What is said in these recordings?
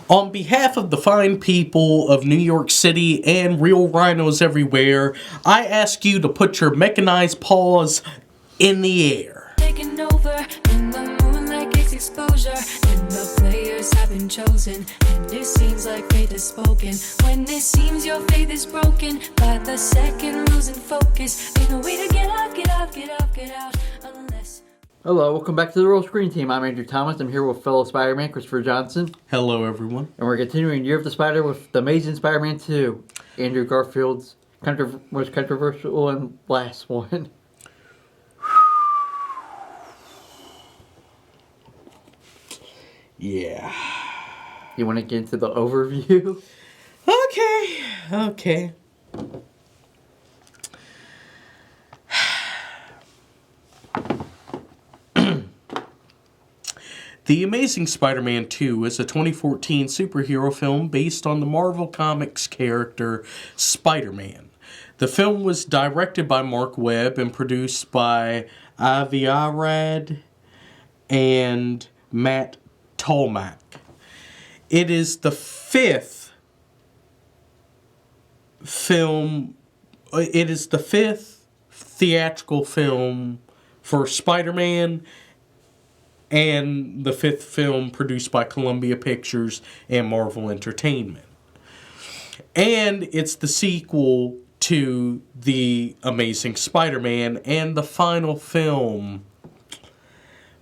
On behalf of the fine people of New York City and real rhinos everywhere, I ask you to put your mechanized paws in the air. Taking over in the moonlight gets exposure, and the players have been chosen, and it seems like fate has spoken. When it seems your faith is broken, by the second losing focus, ain't no way to get out, get out, get out, get out, unless... Hello, welcome back to the Roll Screen Team. I'm Andrew Thomas. I'm here with fellow Spider-Man, Christopher Johnson. Hello, everyone. And we're continuing Year of the Spider with The Amazing Spider-Man 2, Andrew Garfield's most controversial and last one. Yeah. You want to get into the overview? Okay. The Amazing Spider-Man 2 is a 2014 superhero film based on the Marvel Comics character Spider-Man. The film was directed by Mark Webb and produced by Avi Arad and Matt Tolmach. It is the fifth theatrical film for Spider-Man, and the fifth film produced by Columbia Pictures and Marvel Entertainment. And it's the sequel to The Amazing Spider-Man and the final film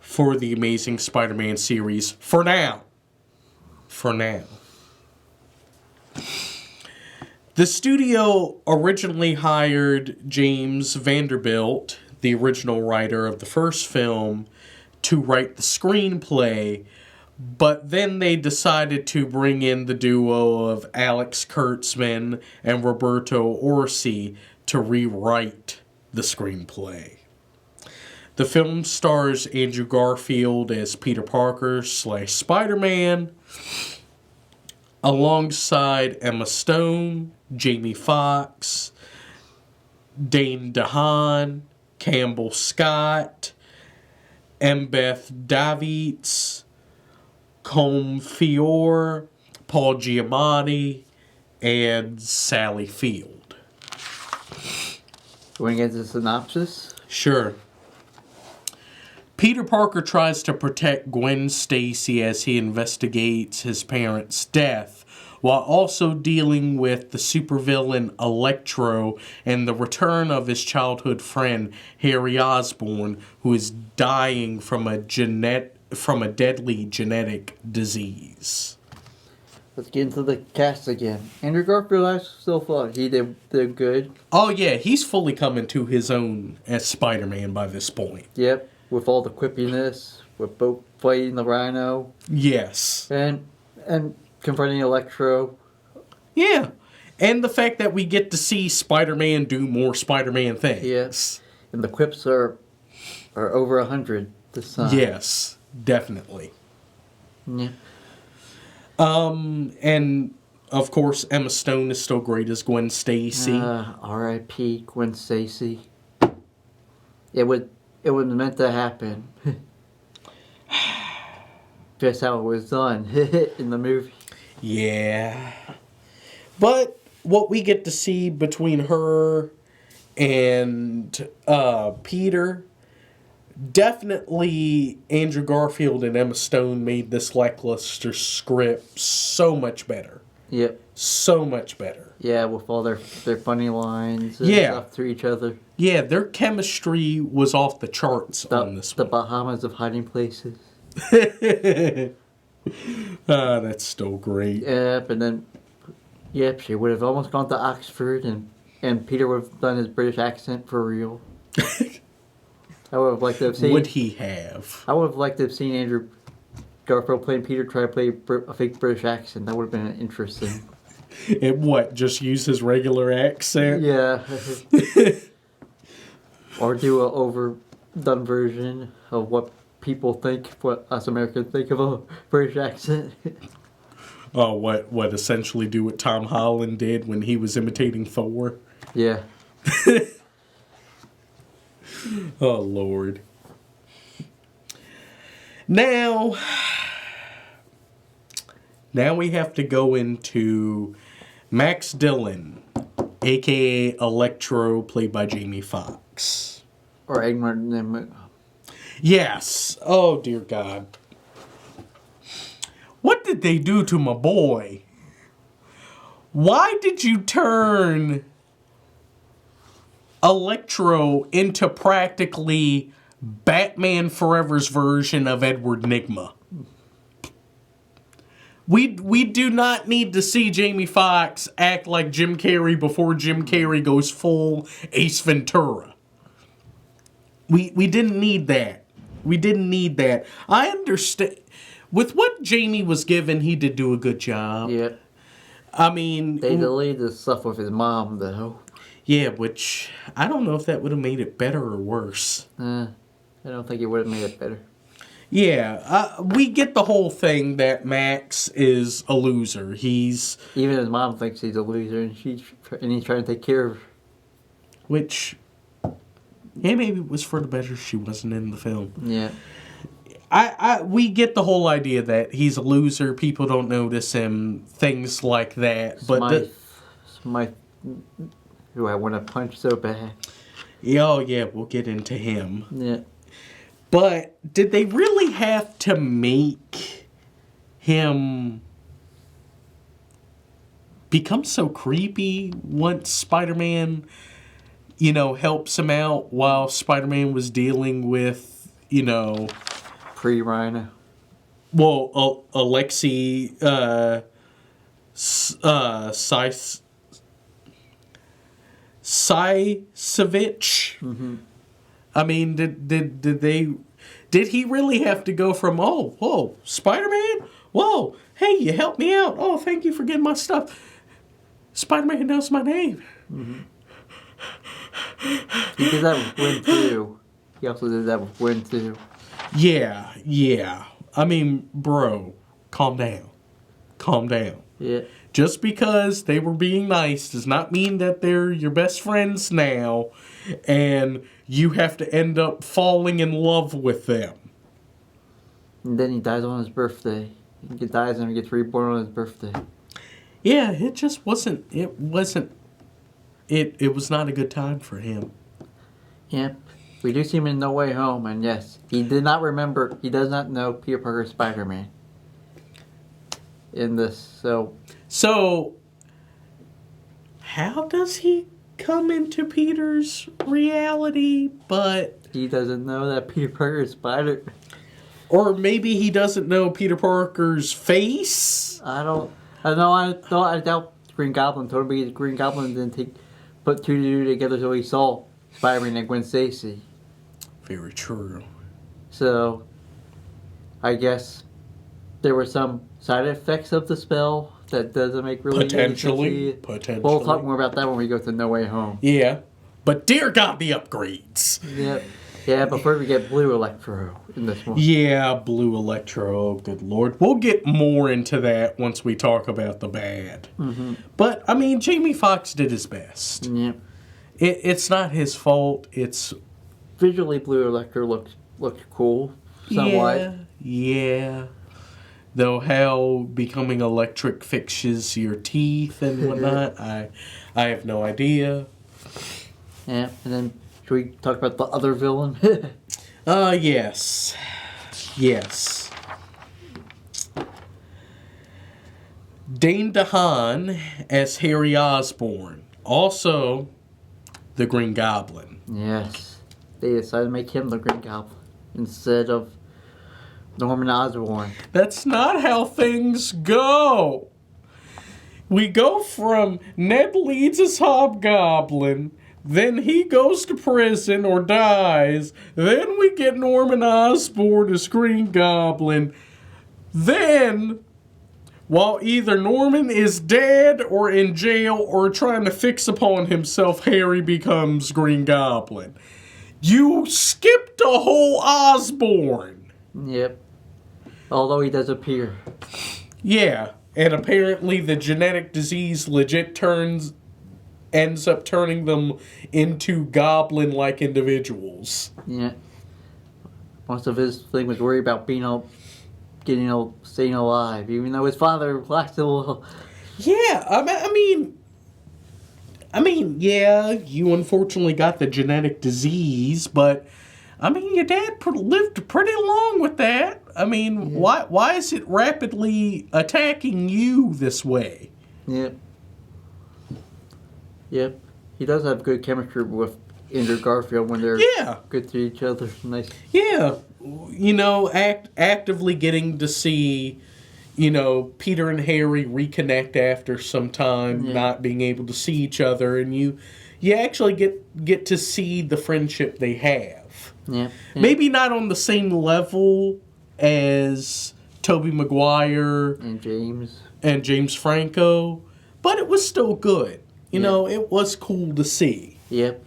for the Amazing Spider-Man series for now. The studio originally hired James Vanderbilt, the original writer of the first film, to write the screenplay, but then they decided to bring in the duo of Alex Kurtzman and Roberto Orci to rewrite the screenplay. The film stars Andrew Garfield as Peter Parker / Spider-Man, alongside Emma Stone, Jamie Foxx, Dane DeHaan, Campbell Scott, Embeth Davids, Colm Feore, Paul Giamatti, and Sally Field. You want to get into the synopsis? Sure. Peter Parker tries to protect Gwen Stacy as he investigates his parents' death, while also dealing with the supervillain Electro and the return of his childhood friend Harry Osborne, who is dying from a deadly genetic disease. Let's get into the cast again. Andrew Garfield, I still thought he did good. Oh yeah, he's fully coming to his own as Spider-Man by this point. Yep, with all the quippiness, with both fighting the Rhino. Yes. And confronting Electro. Yeah. And the fact that we get to see Spider-Man do more Spider-Man things. Yes. And the quips are over 100 this time. Yes, definitely. Yeah. And of course Emma Stone is still great as Gwen Stacy. R.I.P. Gwen Stacy. It was meant to happen. Just how it was done in the movie. Yeah. But what we get to see between her and Peter, definitely Andrew Garfield and Emma Stone made this lackluster script so much better. Yep. So much better. Yeah, with all their funny lines and stuff to each other. Yeah, their chemistry was off the charts on this one. The Bahamas of hiding places. That's still great. Yep, and then she would have almost gone to Oxford, and Peter would have done his British accent for real. I would have liked to have seen. Would he have? I would have liked to have seen Andrew Garfield playing Peter try to play a fake British accent. That would have been interesting. It what? Just use his regular accent? Yeah. Or do an overdone version of what people think, what us Americans think of a British accent. Oh, what essentially do what Tom Holland did when he was imitating Thor? Yeah. Oh, Lord. Now, Now we have to go into Max Dillon, a.k.a. Electro, played by Jamie Foxx. Or Eggman. Yes. Oh, dear God. What did they do to my boy? Why did you turn Electro into practically Batman Forever's version of Edward Nygma? We do not need to see Jamie Foxx act like Jim Carrey before Jim Carrey goes full Ace Ventura. We didn't need that. We didn't need that. I understand. With what Jamie was given, he did do a good job. Yep. I mean... They delayed the stuff with his mom, though. Yeah, which... I don't know if that would have made it better or worse. I don't think it would have made it better. Yeah, we get the whole thing that Max is a loser. He's... Even his mom thinks he's a loser, and he's trying to take care of her. Which... Yeah, maybe it was for the better she wasn't in the film. Yeah. We get the whole idea that he's a loser, people don't notice him, things like that. But Smythe, who I want to punch so bad. Oh, yeah, we'll get into him. Yeah. But did they really have to make him become so creepy once Spider-Man, helps him out while Spider-Man was dealing with, Pre-Rhino. Well, Alexei Sysovich. Mm-hmm. I mean, did he really have to go from, oh, whoa, Spider-Man? Whoa, hey, you helped me out. Oh, thank you for getting my stuff. Spider-Man knows my name. Mm-hmm. He did that with Gwen, too. He also did that with Gwen, too. Yeah. I mean, bro, calm down. Calm down. Yeah. Just because they were being nice does not mean that they're your best friends now, and you have to end up falling in love with them. And then he dies on his birthday. He dies and he gets reborn on his birthday. Yeah, it just wasn't. It was not a good time for him. Yep. We do see him in No Way Home, and yes, he does not know Peter Parker's Spider-Man. In this, So, how does he come into Peter's reality, but... He doesn't know that Peter Parker is Spider... Or maybe he doesn't know Peter Parker's face? I doubt Green Goblin told me Green Goblin didn't put two together so he saw Spider-Man and Gwen Stacy. Very true. So, I guess there were some side effects of the spell that doesn't make really Potentially. We'll talk more about that when we go to No Way Home. Yeah. But dear God, the upgrades. Yep. Yeah, before we get Blue Electro in this one. Yeah, Blue Electro, oh, good Lord. We'll get more into that once we talk about the bad. Mm-hmm. But, I mean, Jamie Foxx did his best. Yep. It's not his fault. It's... Visually, Blue Electro looked cool, somewhat. Yeah. Though how becoming electric fixes your teeth and whatnot, I have no idea. Yeah, and then should we talk about the other villain? Yes. Dane DeHaan as Harry Osborne. Also, the Green Goblin. Yes. They decided to make him the Green Goblin instead of Norman Osborn. That's not how things go. We go from Ned Leeds as Hobgoblin, then he goes to prison or dies, then we get Norman Osborn as Green Goblin, then, while either Norman is dead or in jail or trying to fix upon himself, Harry becomes Green Goblin. You skipped a whole Osborn. Yep. Although he does appear. Yeah, and apparently the genetic disease legit ends up turning them into goblin-like individuals. Yeah. Most of his thing was worried about being staying alive, even though his father lasted a little. Yeah, I mean, yeah, you unfortunately got the genetic disease, but I mean, your dad lived pretty long with that. I mean, why is it rapidly attacking you this way? Yep. Yep. He does have good chemistry with Andrew Garfield when they're good to each other. Nice. Yeah. You know, actively getting to see, you know, Peter and Harry reconnect after some time not being able to see each other, and you actually get to see the friendship they have. Yeah. Maybe not on the same level as Tobey Maguire and James Franco, but it was still good. You know, it was cool to see. Yep.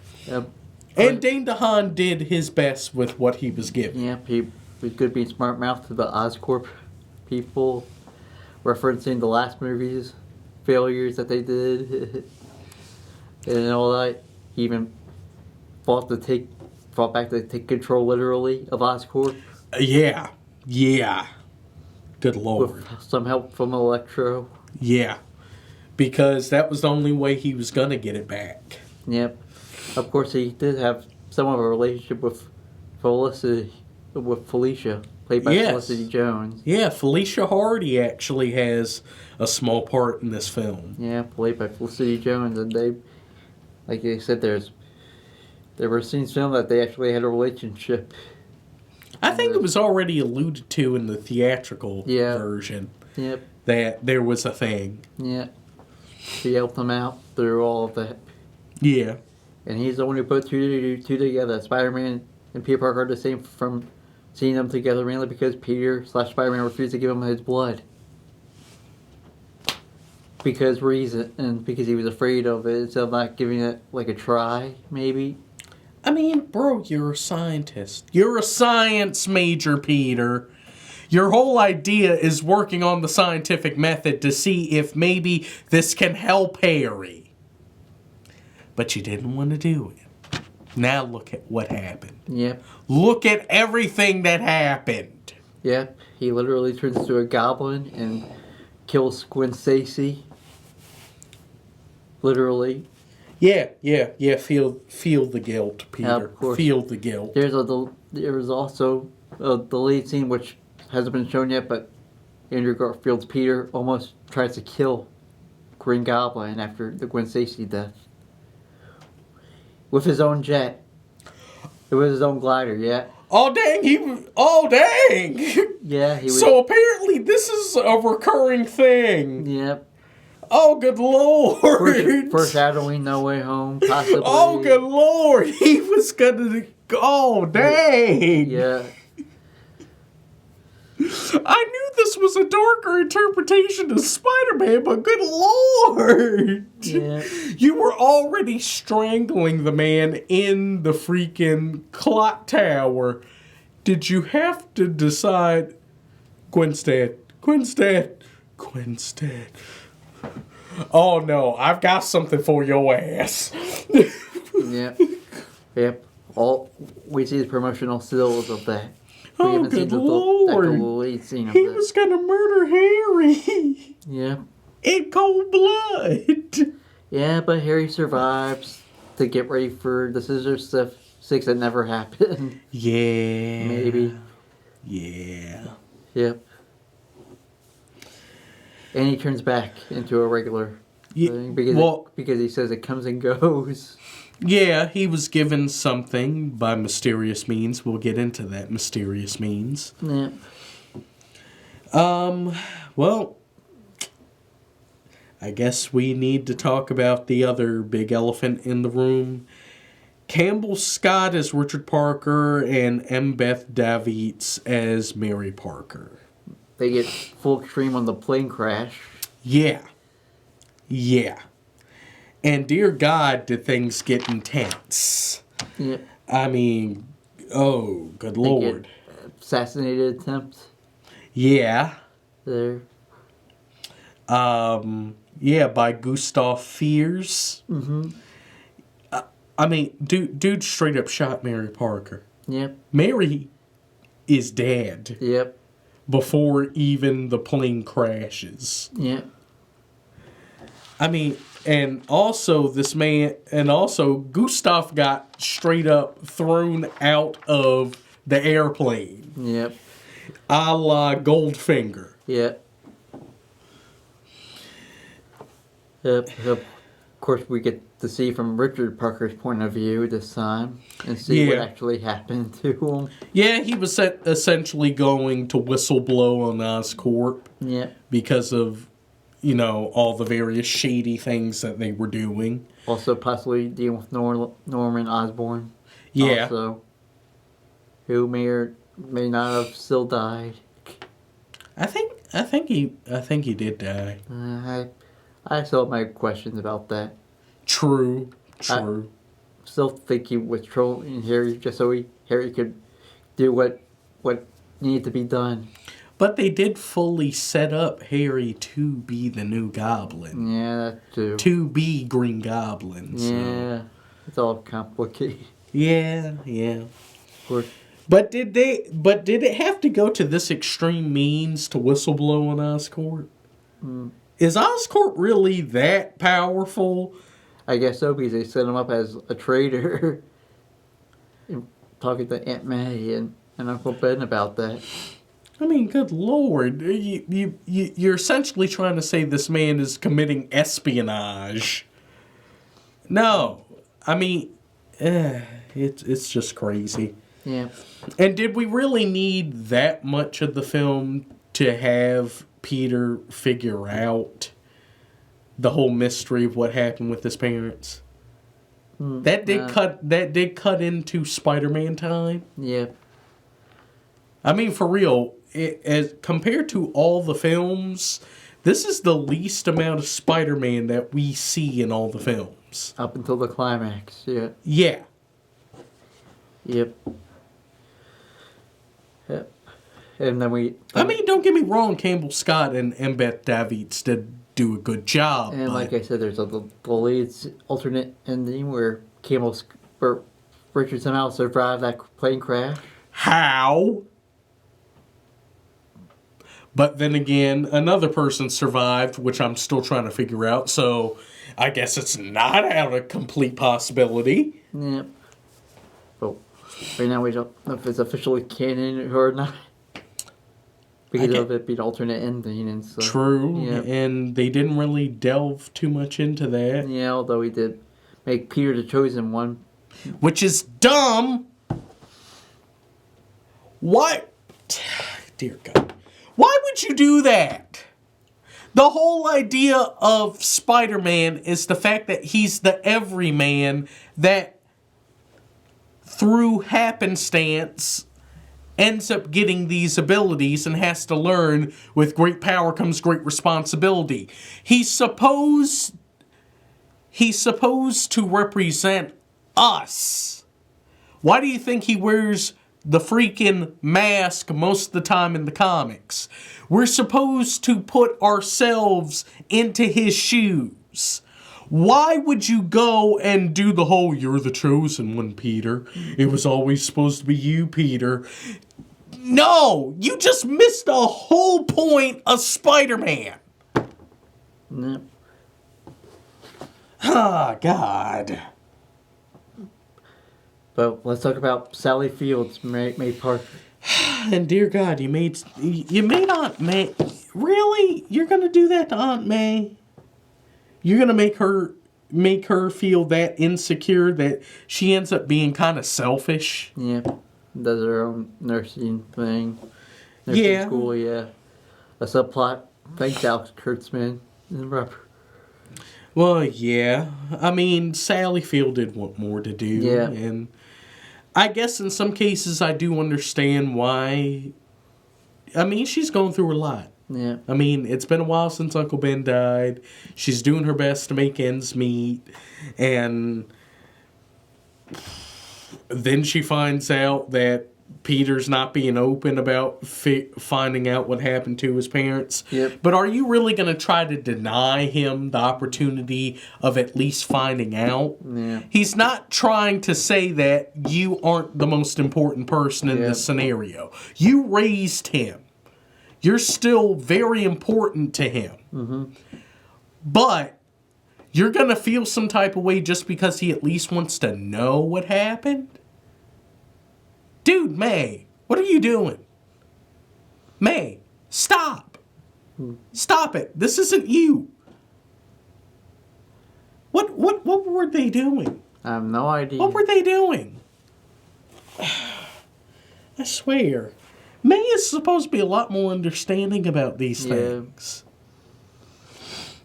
And Dane DeHaan did his best with what he was given. Yep, he was good being smart mouth to the Oscorp people, referencing the last movie's failures that they did, and all that. He even fought back to take control literally of Oscorp. Yeah. Good Lord. With some help from Electro. Yeah. Because that was the only way he was going to get it back. Yep. Of course, he did have some of a relationship with Felicia, played by Felicity Jones. Yeah, Felicia Hardy actually has a small part in this film. Yeah, played by Felicity Jones, and they, like they said, there were scenes filmed that they actually had a relationship. I think it was already alluded to in the theatrical version. Yep. That there was a thing. Yeah. She helped him out through all of that. Yeah. And he's the one who put two together. Spider-Man and Peter Parker are the same from seeing them together, mainly because Peter/Spider-Man refused to give him his blood. Because he was afraid of it, so not giving it like a try, maybe. I mean, bro, you're a scientist. You're a science major, Peter. Your whole idea is working on the scientific method to see if maybe this can help Harry. But you didn't want to do it. Now look at what happened. Yep. Look at everything that happened. Yep. He literally turns into a goblin and kills Gwen Stacy. Literally. Yeah. Feel the guilt, Peter. Yeah, of course. Feel the guilt. There was also the lead scene, which hasn't been shown yet, but Andrew Garfield's Peter almost tries to kill Green Goblin after the Gwen Stacy death. With his own jet. It was his own glider, yeah. Oh, dang! Yeah, he was. So apparently this is a recurring thing. Yep. Oh, good Lord! Foreshadowing No Way Home, possibly. Oh, good Lord! He was gonna... Oh, dang! Yeah. I knew this was a darker interpretation of Spider-Man, but good Lord! Yeah. You were already strangling the man in the freaking clock tower. Did you have to decide... Gwenstead. Oh no, I've got something for your ass. Yep. We see the promotional stills of that. Oh, good Lord. Lead scene of He that. was gonna murder Harry. Yeah. In cold blood. Yeah, but Harry survives to get ready for the Scissor Six that never happened. Yeah. Maybe. Yeah. Yep. And he turns back into a regular thing because he says it comes and goes. Yeah, he was given something by mysterious means. We'll get into that mysterious means. Yeah. Well, I guess we need to talk about the other big elephant in the room. Campbell Scott as Richard Parker and M. Beth Davids as Mary Parker. They get full extreme on the plane crash. Yeah. And dear God, did things get intense. Yep. I mean, oh, good Lord. Assassinated attempt. Yeah. There. Yeah, by Gustav Fiers. Mm-hmm. I mean, dude straight up shot Mary Parker. Yep. Mary is dead. Yep. before even the plane crashes. Yeah. I mean, and also Gustav got straight up thrown out of the airplane. Yep. A la Goldfinger. Yep. Yep. Of course, we get to see from Richard Parker's point of view this time and see what actually happened to him. Yeah, he was essentially going to whistleblow on Oscorp. Yeah. Because of, all the various shady things that they were doing. Also, possibly dealing with Norman Osborne. Yeah. Also, who may or may not have still died. I think he did die. I still have my questions about that. True. I still think he was trolling Harry just so Harry could do what needed to be done. But they did fully set up Harry to be the new Goblin. Yeah, that too. To be Green Goblin. So. Yeah, it's all complicated. Yeah. Of course. But did it have to go to this extreme means to whistleblow on Oscorp? Is Oscorp really that powerful? I guess so, because they set him up as a traitor. Talking to Aunt May and Uncle Ben about that. I mean, good Lord. You're essentially trying to say this man is committing espionage. No. I mean, it's just crazy. Yeah. And did we really need that much of the film to have Peter figure out the whole mystery of what happened with his parents? That did cut into Spider-Man time. Yeah. I mean, for real, as compared to all the films, this is the least amount of Spider-Man that we see in all the films. Up until the climax, yeah. Yeah. Yep. And then I mean, don't get me wrong, Campbell Scott and Beth Davids did do a good job. And like I said, there's the lead's alternate ending where Richard somehow survived that plane crash. How? But then again, another person survived, which I'm still trying to figure out, so I guess it's not out of complete possibility. Yep. But right now we don't know if it's officially canon or not. Because of it being alternate ending and stuff. True, yep. And they didn't really delve too much into that. Yeah, although he did make Peter the chosen one. Which is dumb! Why? Dear God. Why would you do that? The whole idea of Spider-Man is the fact that he's the everyman that, through happenstance, ends up getting these abilities and has to learn with great power comes great responsibility. He's supposed to represent us. Why do you think he wears the freaking mask most of the time in the comics? We're supposed to put ourselves into his shoes. Why would you go and do the whole, you're the chosen one, Peter. It was always supposed to be you, Peter. No! You just missed the whole point of Spider-Man. Yep. Ah, God. But let's talk about Sally Fields, May Parker. And dear God, you made Aunt May. Really? You're gonna do that to Aunt May? You're gonna make her feel that insecure that she ends up being kind of selfish? Yeah, does her own nursing thing. Nursing school, yeah. A subplot. Thanks, Alex Kurtzman and Robert. Well, yeah. I mean, Sally Field did want more to do. Yeah. And I guess in some cases I do understand why. I mean, she's going through a lot. Yeah. I mean, it's been a while since Uncle Ben died. She's doing her best to make ends meet. And then she finds out that Peter's not being open about finding out what happened to his parents. Yep. But are you really going to try to deny him the opportunity of at least finding out? Yeah. He's not trying to say that you aren't the most important person in this scenario. You raised him. You're still very important to him. But you're going to feel some type of way just because he at least wants to know what happened? Dude, May, what are you doing? May, stop. Stop it. This isn't you. What were they doing? I have no idea. What were they doing? I swear. May is supposed to be a lot more understanding about these things.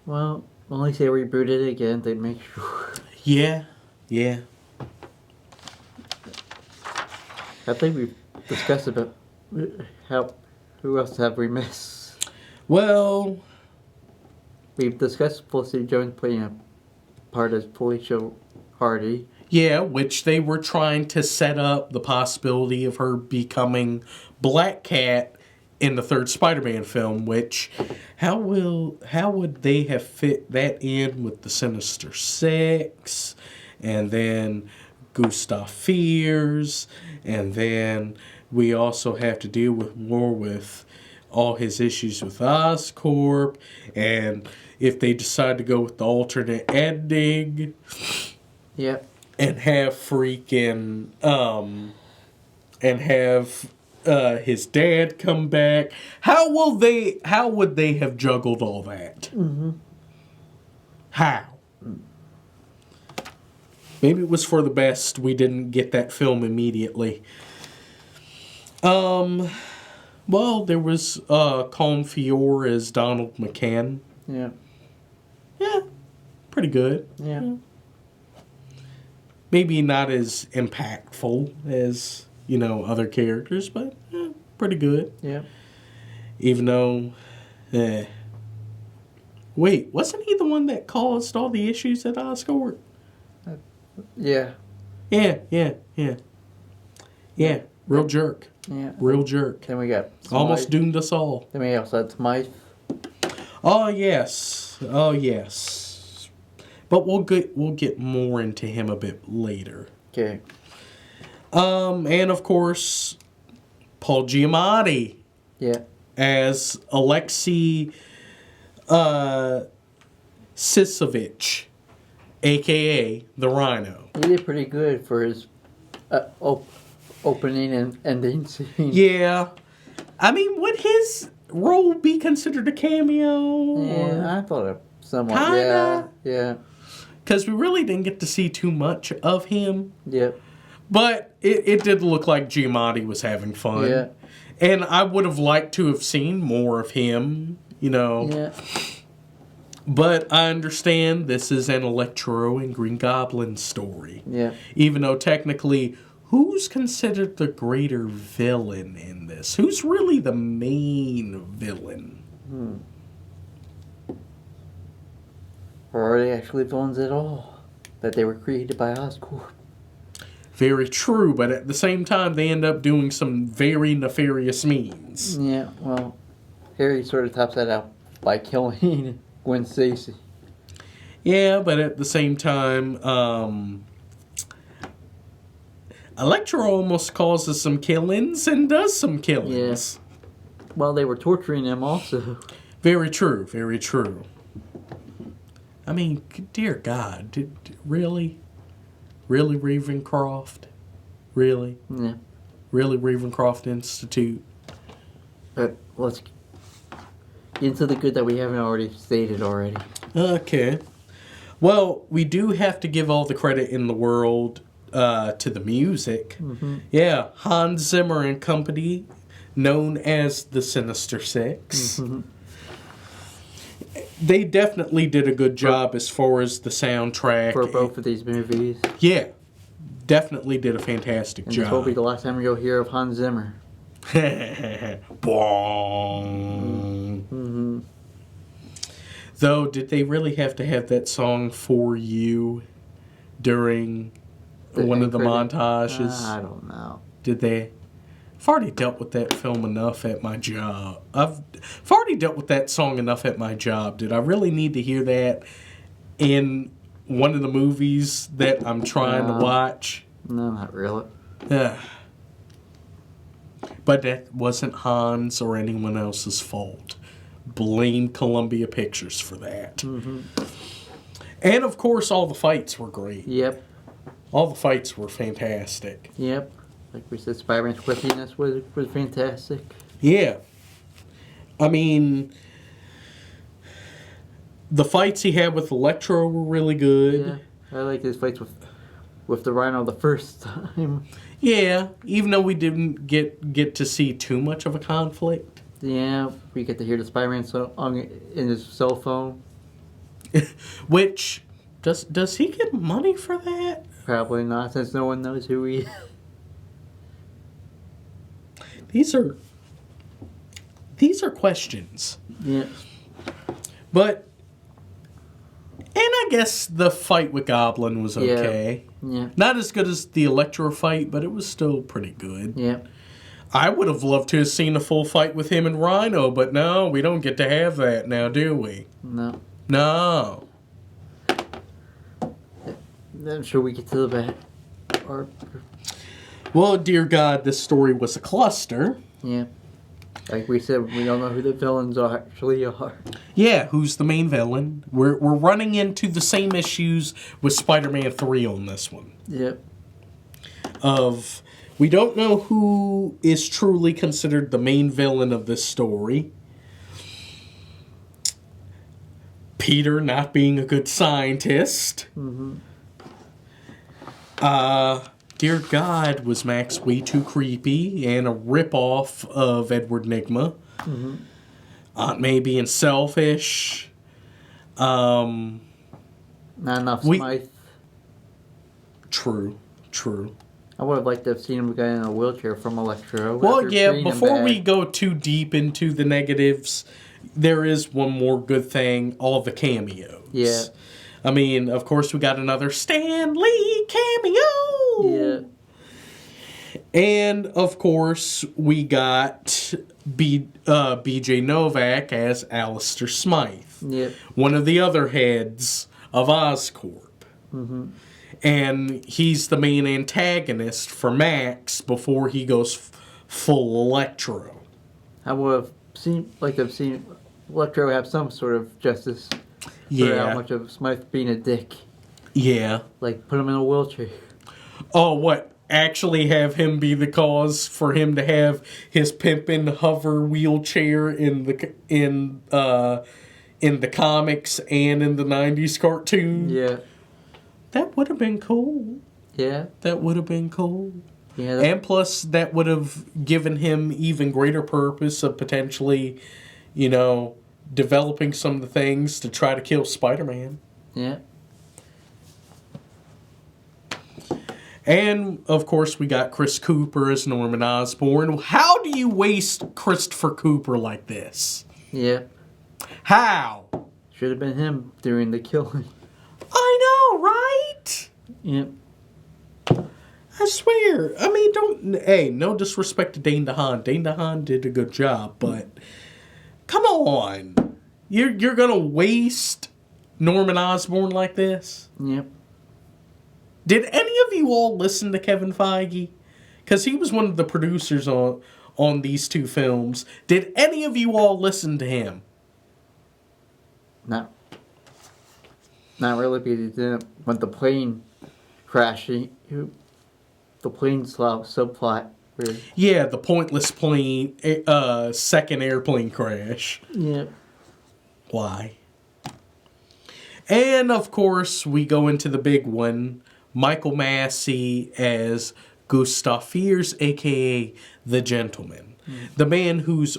Well, at least they rebooted it again. They make sure. Yeah. I think we've discussed about who else have we missed. Well, We've discussed Felicity Jones playing a part as Felicia Hardy. yeah, which they were trying to set up the possibility of her becoming Black Cat in the third Spider-Man film, which how would they have fit that in with the Sinister Six, and then Gustav Fiers, and then we also have to deal with more with all his issues with Oscorp, and if they decide to go with the alternate ending, Yep. and have freaking and have his dad come back, how would they have juggled all that? How? Maybe it was for the best we didn't get that film immediately. Well, there was Colin Feore as Donald McCann. Yeah. Yeah, pretty good. Yeah. Maybe not as impactful as, other characters, but pretty good. Yeah. Even though, wait, wasn't he the one that caused all the issues at Oscorp? Yeah. Yeah, real jerk. Yeah. Real jerk. Then we got Smythe. Almost doomed us all. Then we also had Smythe. Oh, yes. But we'll get more into him a bit later. Okay. And of course, Paul Giamatti Yeah. as Alexei Sisovich, a.k.a. the Rhino. He did pretty good for his opening and ending scene. Yeah. I mean, would his role be considered a cameo? Yeah, I thought it somewhat. Kinda. Yeah. Because we really didn't get to see too much of him. Yep. But it did look like Giamatti was having fun. Yeah. And I would have liked to have seen more of him, Yeah. But I understand this is an Electro and Green Goblin story. Yeah. Even though technically, who's considered the greater villain in this? Who's really the main villain? Or are they actually villains at all? That they were created by Oscorp. Very true, but at the same time, they end up doing some very nefarious means. Yeah, well, Harry sort of tops that out by killing Gwen Stacy. Yeah, but at the same time, Electro almost causes some killings and does some killings. Yeah. Well, they were torturing him also. Very true, very true. I mean, dear God, really? Really, Ravencroft? Really? Yeah. Really, Ravencroft Institute? But let's get into the good that we haven't already stated already. Okay. Well, we do have to give all the credit in the world to the music. Mm-hmm. Yeah, Hans Zimmer and company, known as the Sinister Six. Mm-hmm. They definitely did a good job as far as the soundtrack. For both of these movies. Yeah, definitely did a fantastic And job. this will be the last time you'll hear of Hans Zimmer. Bong. Mm-hmm. Though, did they really have to have that song For You during one of the montages? I don't know. Did they? I've already dealt with that film enough at my job. I've already dealt with that song enough at my job. Did I really need to hear that in one of the movies that I'm trying to watch? No, not really. But that wasn't Hans or anyone else's fault. Blame Columbia Pictures for that. Mm-hmm. And, of course, all the fights were great. Yep. All the fights were fantastic. Yep. Like we said, Spider-Man's quippiness was fantastic. Yeah. I mean, the fights he had with Electro were really good. Yeah. I like his fights with the Rhino the first time. Yeah, even though we didn't get to see too much of a conflict. Yeah, we get to hear the Spider-Man song in his cell phone. Which, does he get money for that? Probably not, since no one knows who he is. These are questions. Yeah. But, and I guess the fight with Goblin was okay. Yeah. Not as good as the Electro fight, but it was still pretty good. Yeah. I would have loved to have seen a full fight with him and Rhino, but no, we don't get to have that now, do we? No. No. I'm sure we get to the back. Well, dear God, this story was a cluster. Yeah. Like we said, we don't know who the villains actually are. Yeah, who's the main villain? We're running into the same issues with Spider-Man 3 on this one. Yep. We don't know who is truly considered the main villain of this story. Peter not being a good scientist. Mm-hmm. Dear God, was Max way too creepy and a ripoff of Edward Nygma. Mm-hmm. Aunt May being selfish. Not enough Smythe. True. I would have liked to have seen him get in a wheelchair from Electro. Well, yeah, before we go too deep into the negatives, there is one more good thing, all the cameos. Yeah. I mean, of course, we got another Stan Lee cameo! Yeah. And, of course, we got B.J. Novak as Alistair Smythe. Yep. One of the other heads of Oscorp. Mm-hmm. And he's the main antagonist for Max before he goes full Electro. I would have liked to have seen Electro have some sort of justice for how much of Smythe being a dick. Yeah. Like, put him in a wheelchair. Oh, what? Actually have him be the cause for him to have his pimpin' hover wheelchair in the comics and in the 90s cartoon? Yeah. That would have been cool. Yeah. That would have been cool. Yeah. And plus, that would have given him even greater purpose of potentially, developing some of the things to try to kill Spider-Man. Yeah. And, of course, we got Chris Cooper as Norman Osborn. How do you waste Christopher Cooper like this? Yeah. How? Should have been him doing the killing. I know, right? Yep. I swear. I mean, no disrespect to Dane DeHaan. Dane DeHaan did a good job, but come on. You're going to waste Norman Osborn like this? Yep. Did any of you all listen to Kevin Feige? Because he was one of the producers on these two films. Did any of you all listen to him? No. Not really, because he didn't want the plane crashing. The plane subplot. Yeah, the pointless plane, second airplane crash. Yeah. Why? And, of course, we go into the big one. Michael Massey as Gustav Fiers, a.k.a. The Gentleman. Mm. The man who's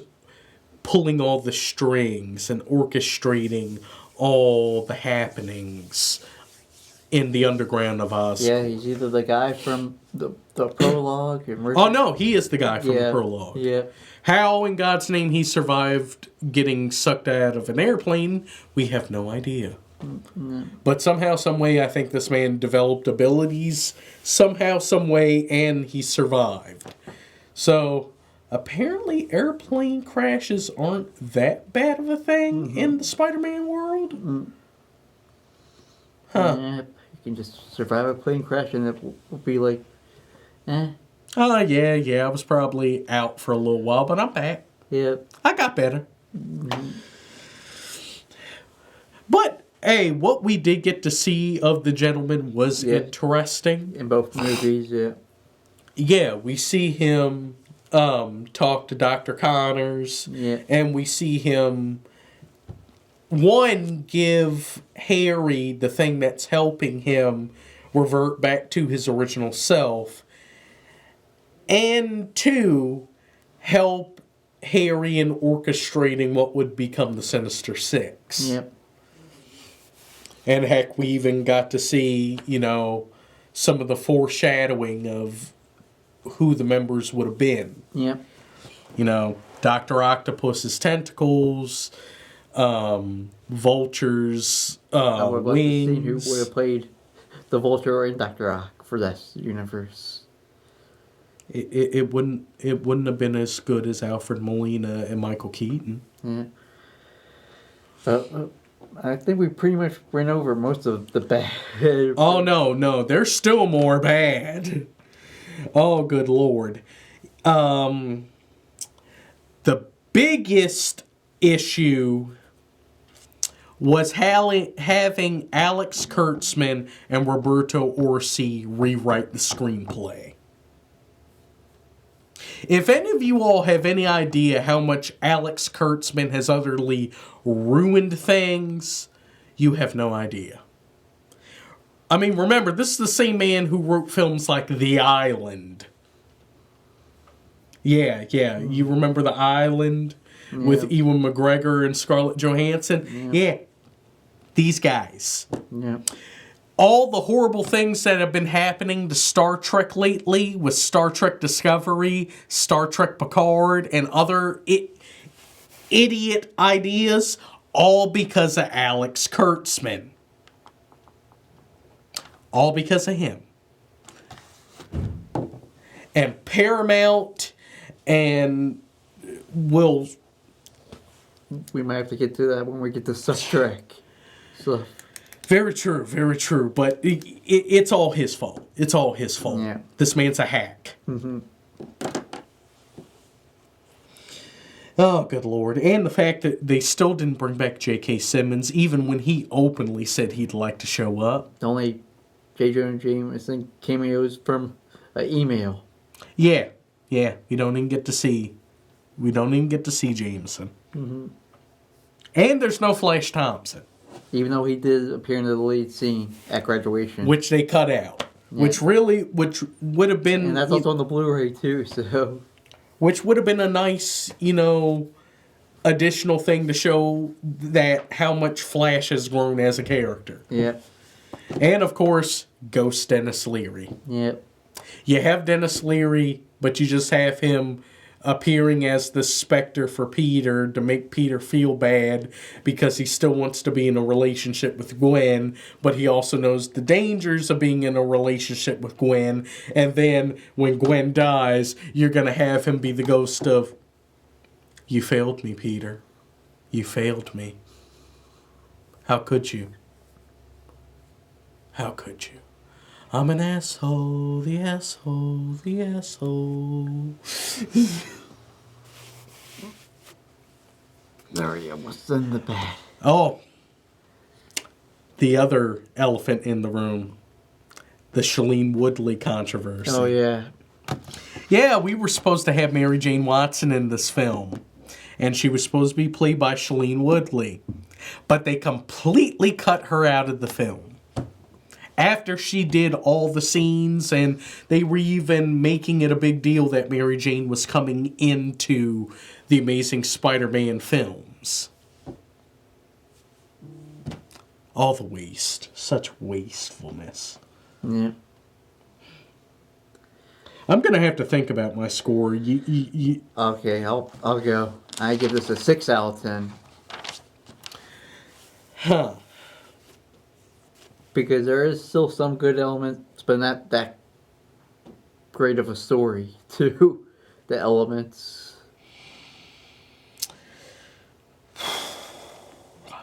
pulling all the strings and orchestrating all the happenings in the underground of Oz. Yeah, he's either the guy from the prologue. Oh, no, he is the guy from the prologue. Yeah. How, in God's name, he survived getting sucked out of an airplane, we have no idea. Mm-hmm. But somehow, some way, I think this man developed abilities, somehow, some way, and he survived. So, apparently, airplane crashes aren't that bad of a thing in the Spider-Man world. Mm-hmm. Huh. Yeah, you can just survive a plane crash and it will be like, eh. Yeah. I was probably out for a little while, but I'm back. Yep. I got better. But, hey, what we did get to see of the gentleman was interesting. In both movies, yeah. Yeah, we see him talk to Dr. Connors. Yeah. And we see him, one, give Harry the thing that's helping him revert back to his original self. And two, help Harry in orchestrating what would become the Sinister Six. Yep. And heck, we even got to see, some of the foreshadowing of who the members would have been. Yep. Dr. Octopus's tentacles, Vulture's I would like wings. to see who would have played the Vulture in Dr. Ock for this universe. It wouldn't have been as good as Alfred Molina and Michael Keaton. Yeah. I think we pretty much went over most of the bad. Oh, no. There's still more bad. Oh, good Lord. The biggest issue was having Alex Kurtzman and Roberto Orci rewrite the screenplay. If any of you all have any idea how much Alex Kurtzman has utterly ruined things, you have no idea. I mean, remember, this is the same man who wrote films like The Island. Yeah. You remember The Island with Ewan McGregor and Scarlett Johansson? Yeah. These guys. Yeah. All the horrible things that have been happening to Star Trek lately with Star Trek Discovery, Star Trek Picard, and other idiot ideas, all because of Alex Kurtzman. All because of him. And Paramount and will... We might have to get to that when we get to Star Trek. So... Very true. But it's all his fault. Yeah. This man's a hack. Mm-hmm. Oh, good Lord. And the fact that they still didn't bring back J.K. Simmons, even when he openly said he'd like to show up. The only J. Jonah Jameson cameos from an email. Yeah. We don't even get to see Jameson. Mm-hmm. And there's no Flash Thompson. Even though he did appear in the lead scene at graduation. Which they cut out. Yeah. Which would have been... And that's also on the Blu-ray too, so... Which would have been a nice, additional thing to show that how much Flash has grown as a character. Yep. And, of course, Ghost Dennis Leary. Yep. You have Dennis Leary, but you just have him appearing as the Spectre for Peter to make Peter feel bad because he still wants to be in a relationship with Gwen, but he also knows the dangers of being in a relationship with Gwen. And then when Gwen dies, you're going to have him be the ghost of, "You failed me, Peter. You failed me. How could you? How could you? I'm an asshole, the asshole, the asshole." There he was in the bed. Oh, the other elephant in the room. The Chalene Woodley controversy. Oh, yeah. Yeah, we were supposed to have Mary Jane Watson in this film. And she was supposed to be played by Chalene Woodley. But they completely cut her out of the film. After she did all the scenes, and they were even making it a big deal that Mary Jane was coming into the Amazing Spider-Man films. All the waste. Such wastefulness. Yeah. I'm going to have to think about my score. Okay, I'll go. I give this a 6 out of 10. Huh. Because there is still some good elements, but not that great of a story to the elements.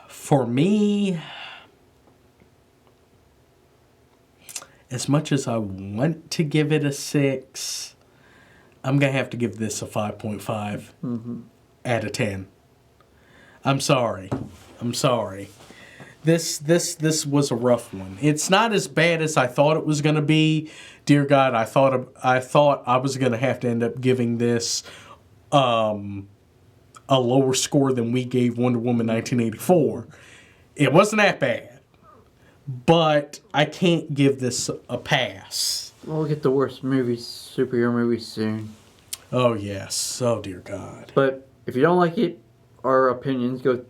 For me, as much as I want to give it a 6, I'm going to have to give this a 5.5 out of 10. I'm sorry. This was a rough one. It's not as bad as I thought it was going to be. Dear God, I thought I was going to have to end up giving this a lower score than we gave Wonder Woman 1984. It wasn't that bad. But I can't give this a pass. We'll get the worst movies, superhero movies soon. Oh, yes. Oh, dear God. But if you don't like it, our opinions, go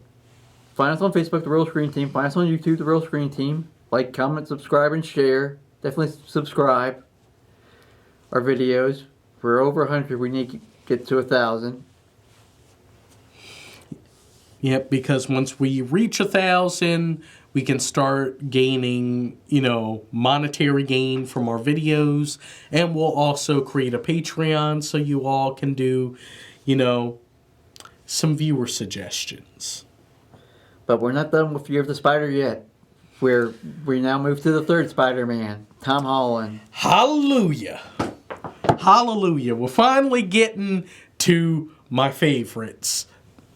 find us on Facebook, The Real Screen Team. Find us on YouTube, The Real Screen Team. Like, comment, subscribe, and share. Definitely subscribe our videos. We're over 100. We need to get to 1,000. Yep, because once we reach 1,000, we can start gaining, monetary gain from our videos. And we'll also create a Patreon so you all can do, some viewer suggestions. But we're not done with Year of the Spider yet. We now move to the third Spider-Man, Tom Holland. Hallelujah. Hallelujah. We're finally getting to my favorites.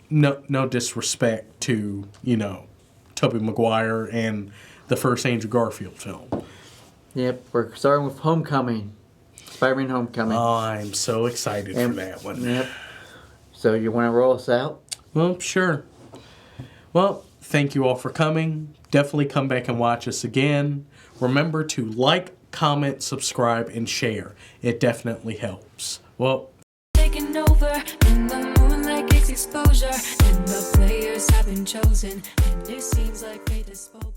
No disrespect to, Tobey Maguire and the first Andrew Garfield film. Yep, we're starting with Homecoming. Spider-Man Homecoming. Oh, I'm so excited for that one. Yep. So you want to roll us out? Well, sure. Well, thank you all for coming. Definitely come back and watch us again. Remember to like, comment, subscribe, and share. It definitely helps. Well, taking over in the moonlight gets exposure, and the players have been chosen, and it seems like fate has spoken.